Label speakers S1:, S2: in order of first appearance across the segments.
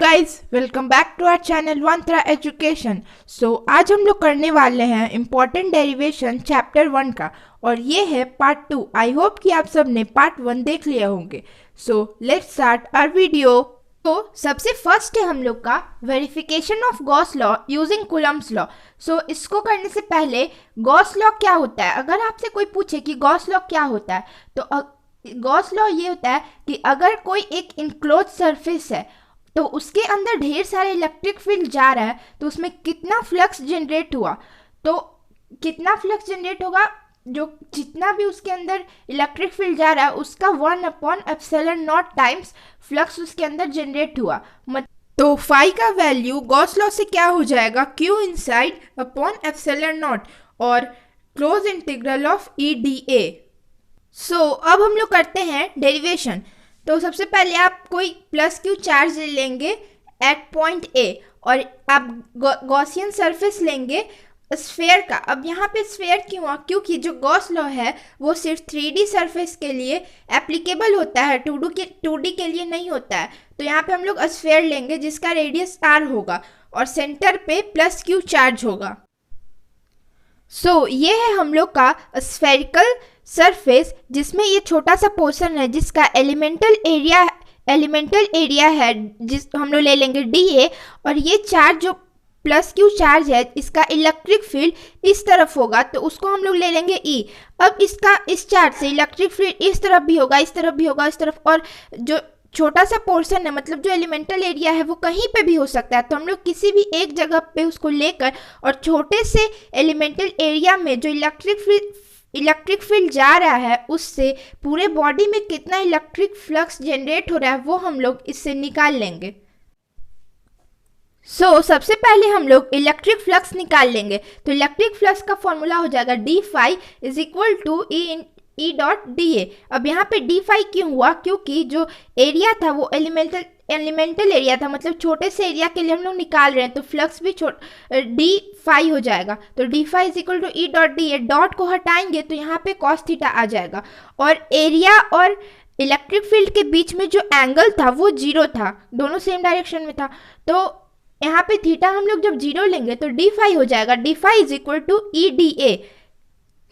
S1: Guys welcome back to our channel Vantra Education. आज हम लोग करने वाले हैं इम्पोर्टेंट डेरिवेशन चैप्टर 1 का, और ये है पार्ट 2। आई होप कि आप सब ने पार्ट 1 देख लिए होंगे। Let's start our video. तो सबसे फर्स्ट है हम लोग का verification of Gauss law using Coulomb's law. इसको करने से पहले गॉस लॉ क्या होता है, अगर आपसे कोई पूछे कि गॉस लॉ क्या होता है, तो गॉस लॉ ये होता है कि अगर कोई एक इनक्लोज सरफेस है तो उसके अंदर ढेर सारे इलेक्ट्रिक फील्ड जा रहा है, तो उसमें कितना फ्लक्स जनरेट हुआ, तो कितना फ्लक्स जनरेट होगा, जो जितना भी उसके अंदर इलेक्ट्रिक फील्ड जा रहा है उसका 1/ε0 टाइम्स फ्लक्स उसके अंदर जनरेट हुआ। तो फाई का वैल्यू गॉस लॉ से क्या हो जाएगा, Q इनसाइड अपॉन ε0 और क्लोज इंटीग्रल ऑफ EdA। अब हम लोग करते हैं डेरिवेशन। तो सबसे पहले आप कोई प्लस Q चार्ज लेंगे एट पॉइंट A, और आप गॉसियन सरफेस लेंगे स्फेयर का। अब यहाँ पे स्फेयर क्यों हुआ, क्योंकि जो गॉस लॉ है वो सिर्फ 3D सरफेस के लिए एप्लीकेबल होता है, 2D के लिए नहीं होता है। तो यहाँ पे हम लोग स्फेयर लेंगे जिसका रेडियस R होगा और सेंटर पे प्लस Q चार्ज होगा। ये है हम लोग का स्फेरिकल सरफेस, जिसमें ये छोटा सा पोर्शन है जिसका एलिमेंटल एरिया है, जिस हम लोग ले लेंगे dA, और ये चार्ज जो प्लस Q चार्ज है इसका इलेक्ट्रिक फील्ड इस तरफ होगा, तो उसको हम लोग ले लेंगे E। अब इस चार्ज से इलेक्ट्रिक फील्ड इस तरफ भी होगा, इस तरफ भी होगा, इस तरफ, और जो छोटा सा पोर्शन है मतलब जो एलिमेंटल एरिया है वो कहीं पे भी हो सकता है। तो हम लोग किसी भी एक जगह पे उसको लेकर और छोटे से एलिमेंटल एरिया में जो इलेक्ट्रिक फील्ड जा रहा है उससे पूरे बॉडी में कितना इलेक्ट्रिक फ्लक्स जनरेट हो रहा है वो हम लोग इससे निकाल लेंगे। सबसे पहले हम लोग इलेक्ट्रिक फ्लक्स निकाल लेंगे। तो इलेक्ट्रिक फ्लक्स का फॉर्मूला हो जाएगा d phi is equal to E dot dA। अब यहाँ पे d phi क्यों हुआ, क्योंकि जो एरिया था वो एलिमेंटल एरिया था, मतलब छोटे से एरिया के लिए हम लोग निकाल रहे हैं, तो फ्लक्स भी d phi हो जाएगा। तो d phi is equal to E dot dA। Dot को हटाएंगे तो यहाँ पे cos थीटा आ जाएगा, और एरिया और इलेक्ट्रिक फील्ड के बीच में जो एंगल था वो 0 था, दोनों सेम डायरेक्शन में था। तो यहाँ पे थीटा हम लोग जब 0 लेंगे तो d phi हो जाएगा, d phi is equal to EdA।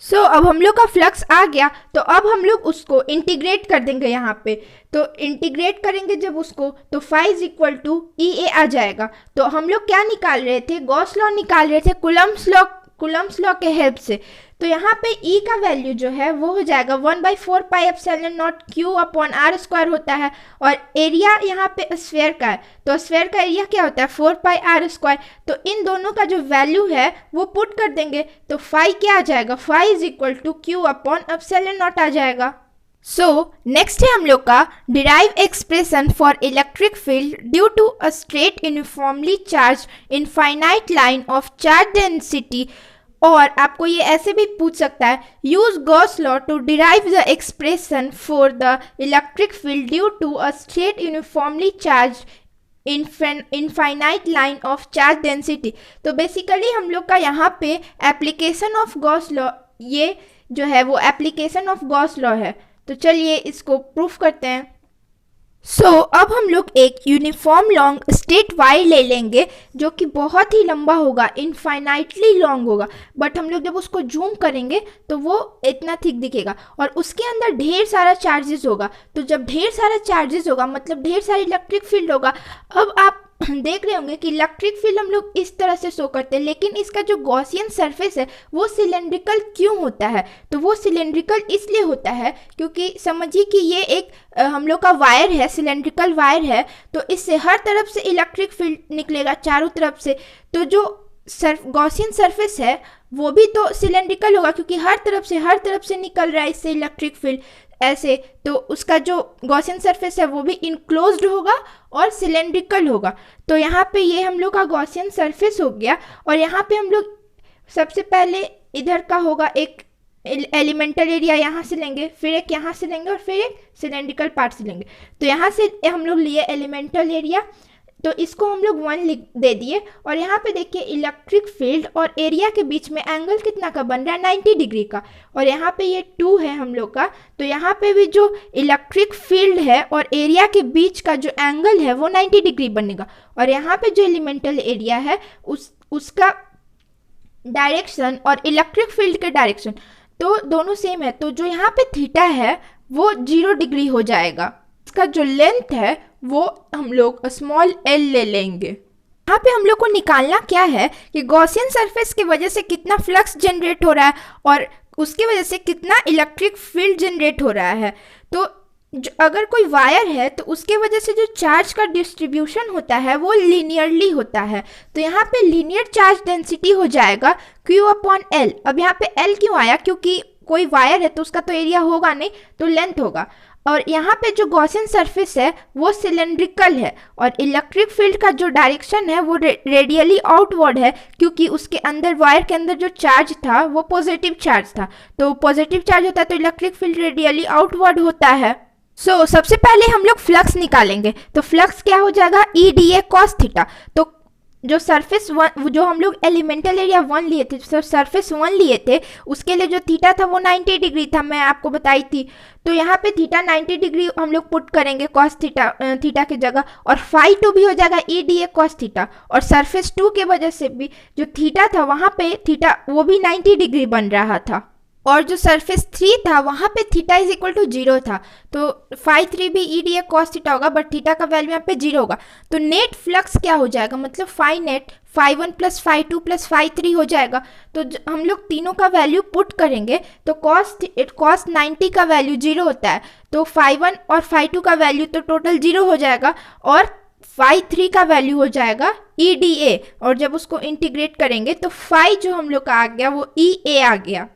S1: अब हम लोग का फ्लक्स आ गया, तो अब हम लोग उसको इंटीग्रेट कर देंगे यहाँ पे। तो इंटीग्रेट करेंगे जब उसको, तो phi is equal to EA आ जाएगा। तो हम लोग क्या निकाल रहे थे, गॉस लॉ निकाल रहे थे कूलम्ब्स लॉ के हेल्प से। तो यहाँ पे E का वैल्यू जो है वो हो जाएगा 1/4πε0 Q अपॉन R² होता है, और एरिया यहाँ पे स्फेयर का है, तो स्फेयर का एरिया क्या होता है 4πr²। तो इन दोनों का जो वैल्यू है वो पुट कर देंगे, तो फाई क्या आ जाएगा, phi is equal to Q upon ε0 आ जाएगा। नेक्स्ट है हम लोग का derive expression for electric field due to a straight uniformly charge infinite line of charge density. और आपको ये ऐसे भी पूछ सकता है, use Gauss law to derive the expression for the electric field due to a straight uniformly charge infinite line of charge density. तो basically हम लोग का यहाँ पे एप्लीकेशन ऑफ गॉस लॉ, ये जो है वो एप्लीकेशन ऑफ गॉस लॉ है। तो चलिए इसको प्रूफ करते हैं। अब हम लोग एक यूनिफॉर्म लॉन्ग स्ट्रेट वायर ले लेंगे जो कि बहुत ही लंबा होगा, इनफाइनाइटली लॉन्ग होगा, बट हम लोग जब उसको जूम करेंगे तो वो इतना थिक दिखेगा, और उसके अंदर ढेर सारा चार्जेस होगा। तो जब ढेर सारा चार्जेस होगा मतलब ढेर सारी इलेक्ट्रिक फील्ड होगा। अब आप देख रहे होंगे कि इलेक्ट्रिक फील्ड हम लोग इस तरह से शो करते हैं, लेकिन इसका जो गॉसियन सरफेस है वो सिलेंड्रिकल क्यों होता है, तो वो सिलेंड्रिकल इसलिए होता है क्योंकि समझिए कि ये एक हम लोग का वायर है, सिलेंड्रिकल वायर है, तो इससे हर तरफ से इलेक्ट्रिक फील्ड निकलेगा चारों तरफ से। तो जो गॉसियन सरफेस है वो भी तो सिलेंड्रिकल होगा, क्योंकि हर तरफ से निकल रहा है इससे इलेक्ट्रिक फील्ड ऐसे, तो उसका जो गॉसियन सरफेस है वो भी इनक्लोज्ड होगा और सिलेंड्रिकल होगा। तो यहाँ पे ये हम लोग का गॉसियन सरफेस हो गया, और यहाँ पे हम लोग सबसे पहले इधर का होगा एक एलिमेंटल एरिया, यहाँ से लेंगे, फिर एक यहाँ से लेंगे, और फिर एक सिलेंड्रिकल पार्ट से लेंगे। तो यहाँ से हम लोग लिए एलिमेंटल एरिया, तो इसको हम लोग 1 लिख दे दिए। और यहाँ पे देखिए इलेक्ट्रिक फील्ड और एरिया के बीच में एंगल कितना का बन रहा है, 90 डिग्री का। और यहाँ पे ये 2 है हम लोग का, तो यहाँ पे भी जो इलेक्ट्रिक फील्ड है और एरिया के बीच का जो एंगल है वो 90 डिग्री बनेगा। और यहाँ पे जो एलिमेंटल एरिया है उसका डायरेक्शन और इलेक्ट्रिक फील्ड के डायरेक्शन तो दोनों सेम है, तो जो यहाँ पे थीटा है वो 0 डिग्री हो जाएगा। इसका जो लेंथ है वो हम लोग स्मॉल एल ले लेंगे। यहाँ पे हम लोग को निकालना क्या है कि गॉसियन सरफेस की वजह से कितना फ्लक्स जनरेट हो रहा है और उसकी वजह से कितना इलेक्ट्रिक फील्ड जनरेट हो रहा है। तो अगर कोई वायर है तो उसके वजह से जो चार्ज का डिस्ट्रीब्यूशन होता है वो लीनियरली होता है। तो यहाँ पे लीनियर चार्ज डेंसिटी हो जाएगा Q/L। अब यहाँ पे L क्यों आया, क्योंकि कोई वायर है तो उसका तो एरिया होगा नहीं, तो लेंथ होगा। और यहाँ पे जो गॉसियन सरफेस है वो सिलेंड्रिकल है और इलेक्ट्रिक फील्ड का जो डायरेक्शन है वो रेडियली आउटवर्ड है, क्योंकि उसके अंदर वायर के अंदर जो चार्ज था वो पॉजिटिव चार्ज था। तो पॉजिटिव चार्ज होता है तो इलेक्ट्रिक फील्ड रेडियली आउटवर्ड होता है। सबसे पहले हम लोग फ्लक्स निकालेंगे। तो फ्लक्स क्या हो जाएगा, EdA cos थीटा। तो जो सरफेस 1, जो हम लोग एलिमेंटल एरिया 1 लिए थे, जो सरफेस 1 लिए थे, उसके लिए जो थीटा था वो 90 डिग्री था, मैं आपको बताई थी। तो यहाँ पे थीटा 90 डिग्री हम लोग पुट करेंगे cos थीटा की जगह, और फाई 2 भी हो जाएगा EdA cos थीटा। और सरफेस 2 के वजह से भी जो थीटा था वहाँ पे थीटा वो भी 90 डिग्री बन रहा था। और जो सरफेस 3 था वहाँ पे थीटा इज इक्वल टू 0 था, तो फाई 3 भी EdA cos थीटा होगा, बट थीटा का वैल्यू यहाँ पे 0 होगा। तो नेट फ्लक्स क्या हो जाएगा, मतलब phi net phi 1 plus phi 2 plus phi 3 हो जाएगा। तो हम लोग तीनों का वैल्यू पुट करेंगे तो cos 90 का वैल्यू 0 होता है, तो फाई 1 और फाई 2 का वैल्यू तो टोटल 0 हो जाएगा, और फाई 3 का वैल्यू हो जाएगा EdA। और जब उसको इंटीग्रेट करेंगे तो फाई जो हम लोग का आ गया वो EA आ गया।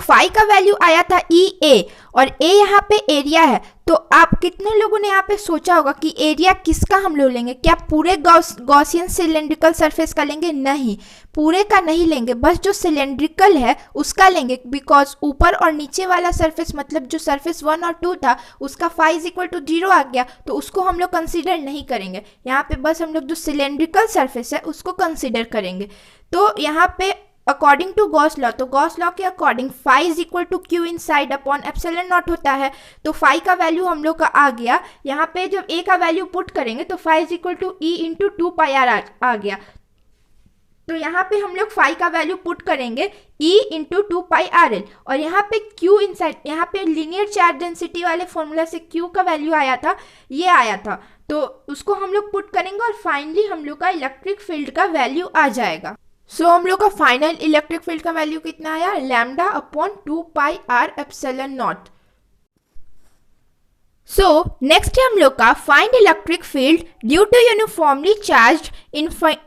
S1: फाई का वैल्यू आया था EA, और A यहाँ पे एरिया है। तो आप कितने लोगों ने यहाँ पे सोचा होगा कि एरिया किसका हम लोग लेंगे, क्या पूरे गॉसियन सिलेंड्रिकल सरफेस का लेंगे? नहीं, पूरे का नहीं लेंगे, बस जो सिलेंड्रिकल है उसका लेंगे, बिकॉज ऊपर और नीचे वाला सरफेस, मतलब जो सरफेस 1 और 2 था उसका फाई इज इक्वल टू 0 आ गया, तो उसको हम लोग कंसिडर नहीं करेंगे। यहाँ पे बस हम लोग जो सिलेंड्रिकल सरफेस है उसको कंसिडर करेंगे। तो यहाँ पे अकॉर्डिंग टू गॉस लॉ, तो गॉस लॉ के according phi is equal to q inside upon epsilon naught होता है। तो फाई का वैल्यू हम लोग का आ गया। यहाँ पे जब ए का वैल्यू पुट करेंगे तो phi is equal to E into 2πr आ गया। तो यहाँ पे हम लोग फाई का वैल्यू पुट करेंगे E इंटू 2πrl, और यहाँ पे Q इनसाइड, यहाँ पे लीनियर चार्ज डेंसिटी वाले फॉर्मूला से Q का वैल्यू आया था, ये आया था, तो उसको हम लोग पुट करेंगे और फाइनली हम लोग का इलेक्ट्रिक फील्ड का वैल्यू आ जाएगा। हम लोग का फाइनल इलेक्ट्रिक फील्ड का वैल्यू कितना आया, lambda upon 2πr epsilon naught. Next है हम लोग का find electric field due to uniformly charged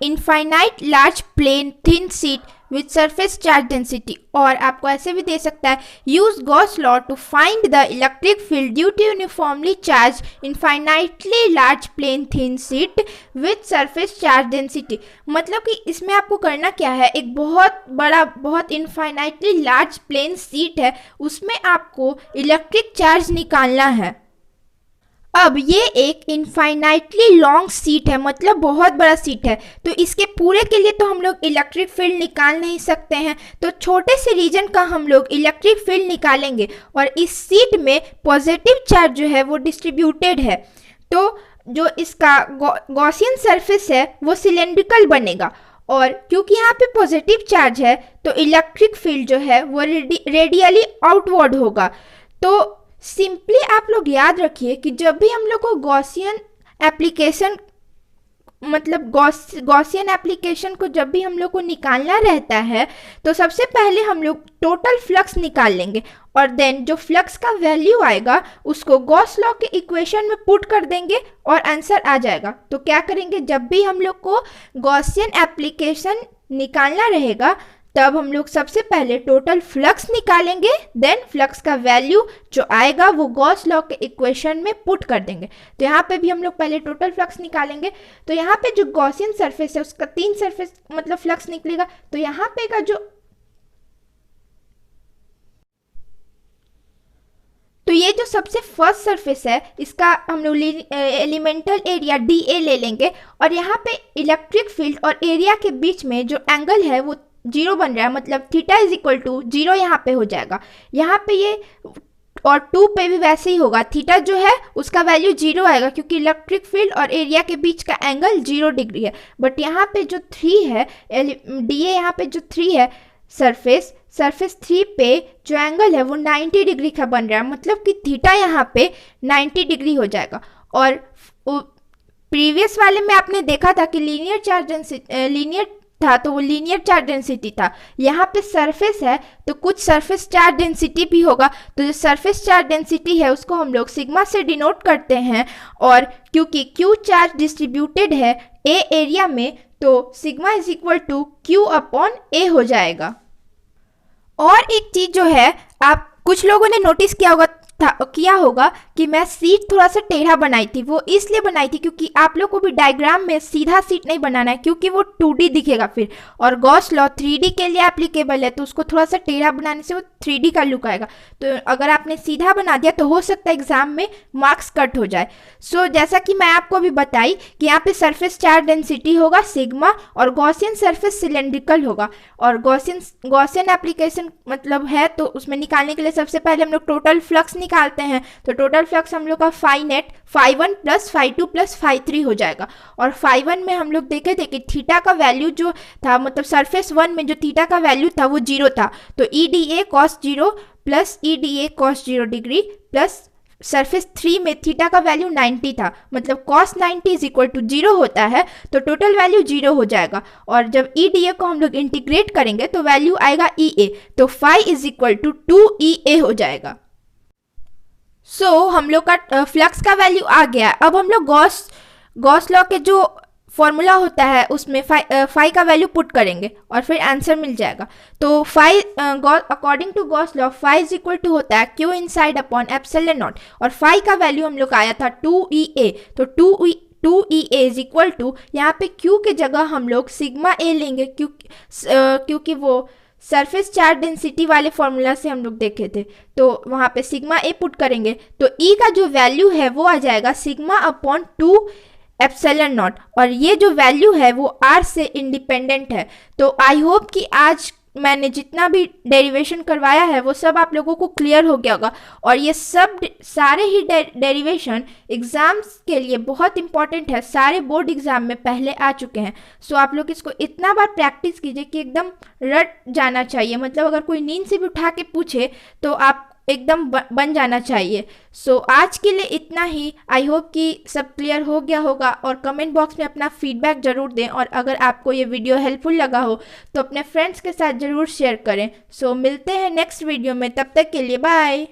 S1: infinite large plane thin sheet with surface charge density. और आपको ऐसे भी दे सकता है, use Gauss law to find the electric field due to uniformly charge infinitely large plane thin sheet with surface charge density. मतलब कि इसमें आपको करना क्या है, एक बहुत बड़ा, बहुत इनफाइनाइटली लार्ज प्लेन शीट है, उसमें आपको इलेक्ट्रिक चार्ज निकालना है। अब ये एक इनफाइनाइटली लॉन्ग शीट है, मतलब बहुत बड़ा शीट है, तो इसके पूरे के लिए तो हम लोग इलेक्ट्रिक फील्ड निकाल नहीं सकते हैं, तो छोटे से रीजन का हम लोग इलेक्ट्रिक फील्ड निकालेंगे। और इस शीट में पॉजिटिव चार्ज जो है वो डिस्ट्रीब्यूटेड है, तो जो इसका गॉसियन सरफेस है वो सिलेंड्रिकल बनेगा। और क्योंकि यहाँ पे पॉजिटिव चार्ज है तो इलेक्ट्रिक फील्ड जो है वो रेडियली आउटवर्ड होगा। तो सिंपली आप लोग याद रखिए कि जब भी हम लोग को गॉसियन एप्लीकेशन, मतलब गॉसियन एप्लीकेशन को जब भी हम लोग को निकालना रहता है तो सबसे पहले हम लोग टोटल फ्लक्स निकाल लेंगे, और देन जो फ्लक्स का वैल्यू आएगा उसको गॉस लॉ के इक्वेशन में पुट कर देंगे और आंसर आ जाएगा। तो क्या करेंगे, जब भी हम लोग को गॉसियन एप्लीकेशन निकालना रहेगा तब हम लोग सबसे पहले टोटल फ्लक्स निकालेंगे, देन फ्लक्स का वैल्यू जो आएगा वो गॉस लॉ के इक्वेशन में पुट कर देंगे। तो यहाँ पे भी हम लोग पहले टोटल फ्लक्स निकालेंगे। तो यहाँ पे जो गॉसियन सरफेस है उसका 3 सरफेस मतलब फ्लक्स निकलेगा। तो यहाँ पे का जो तो ये जो सबसे फर्स्ट सरफेस है इसका हम लोग एलिमेंटल एरिया DA ले लेंगे और यहाँ पे इलेक्ट्रिक फील्ड और एरिया के बीच में जो एंगल है वो 0 बन रहा है, मतलब थीटा इज इक्वल टू 0 यहाँ पे हो जाएगा। यहाँ पे ये और 2 पे भी वैसे ही होगा, थीटा जो है उसका वैल्यू 0 आएगा क्योंकि इलेक्ट्रिक फील्ड और एरिया के बीच का एंगल 0 डिग्री है। बट यहाँ पे जो 3 है DA, यहाँ पे जो 3 है सरफेस 3 पे जो एंगल है वो 90 डिग्री का बन रहा है, मतलब कि थीटा यहाँ पे 90 डिग्री हो जाएगा। और प्रीवियस वाले में आपने देखा था कि लीनियर था तो वो लीनियर चार्ज डेंसिटी था। यहाँ पे सरफेस है तो कुछ सरफेस चार्ज डेंसिटी भी होगा, तो जो सरफेस चार्ज डेंसिटी है उसको हम लोग सिग्मा से डिनोट करते हैं। और क्योंकि Q चार्ज डिस्ट्रीब्यूटेड है A एरिया में तो sigma is equal to Q upon A हो जाएगा। और एक चीज जो है, आप कुछ लोगों ने नोटिस किया होगा कि मैं सीट थोड़ा सा टेढ़ा बनाई थी। वो इसलिए बनाई थी क्योंकि आप लोग को भी डायग्राम में सीधा सीट नहीं बनाना है क्योंकि वो 2D दिखेगा फिर, और गॉस लॉ 3D के लिए एप्लीकेबल है तो उसको थोड़ा सा टेढ़ा बनाने से वो 3D का लुक आएगा। तो अगर आपने सीधा बना दिया तो हो सकता है एग्जाम में मार्क्स कट हो जाए। सो जैसा कि मैं आपको अभी बताई कि यहाँ पे सरफेस चार्ज डेंसिटी होगा सिग्मा और गॉसियन सरफेस सिलेंड्रिकल होगा। और गॉसियन एप्लीकेशन मतलब है तो उसमें निकालने के लिए सबसे पहले हम लोग टोटल फ्लक्स निकालते हैं। तो टोटल फ्लक्स हम लोग का फाई नेट φ1 प्लस φ2 प्लस φ3 हो जाएगा। और φ1 में हम लोग देखे थे कि थीटा का वैल्यू जो था, मतलब सरफेस 1 में जो थीटा का वैल्यू था वो 0 था, तो EDA cos 0 plus EDA cos 0 degree plus surface 3 में थीटा का वैल्यू 90 था, मतलब cos 90 इज इक्वल टू 0 होता है तो टोटल वैल्यू 0 हो जाएगा। और जब EDA को हम लोग इंटीग्रेट करेंगे तो वैल्यू आएगा EA, तो φ इज इक्वल टू 2EA हो जाएगा। सो हम लोग का फ्लक्स का वैल्यू आ गया। अब हम लोग गॉस लॉ के जो फॉर्मूला होता है उसमें फाई का वैल्यू पुट करेंगे और फिर आंसर मिल जाएगा। तो phi according to Gauss law phi is equal to होता है Q inside upon epsilon naught, और फाई का वैल्यू हम लोग आया था 2EA, तो 2EA इज इक्वल टू यहाँ पे Q के जगह हम लोग सिग्मा A लेंगे क्योंकि वो सरफेस चार्ज डेंसिटी वाले फॉर्मूला से हम लोग देखे थे, तो वहाँ पे सिग्मा A पुट करेंगे तो E का जो वैल्यू है वो आ जाएगा सिग्मा अपॉन 2 एप्सिलॉन नॉट, और ये जो वैल्यू है वो R से इंडिपेंडेंट है। तो आई होप कि आज मैंने जितना भी डेरिवेशन करवाया है वो सब आप लोगों को क्लियर हो गया होगा, और ये सब सारे ही डेरिवेशन एग्जाम्स के लिए बहुत इंपॉर्टेंट है, सारे बोर्ड एग्जाम में पहले आ चुके हैं। सो आप लोग इसको इतना बार प्रैक्टिस कीजिए कि एकदम रट जाना चाहिए, मतलब अगर कोई नींद से भी उठा के पूछे तो आप एकदम बन जाना चाहिए। सो आज के लिए इतना ही। आई होप कि सब क्लियर हो गया होगा, और कमेंट बॉक्स में अपना फीडबैक ज़रूर दें, और अगर आपको ये वीडियो हेल्पफुल लगा हो तो अपने फ्रेंड्स के साथ ज़रूर शेयर करें। सो मिलते हैं नेक्स्ट वीडियो में, तब तक के लिए बाय।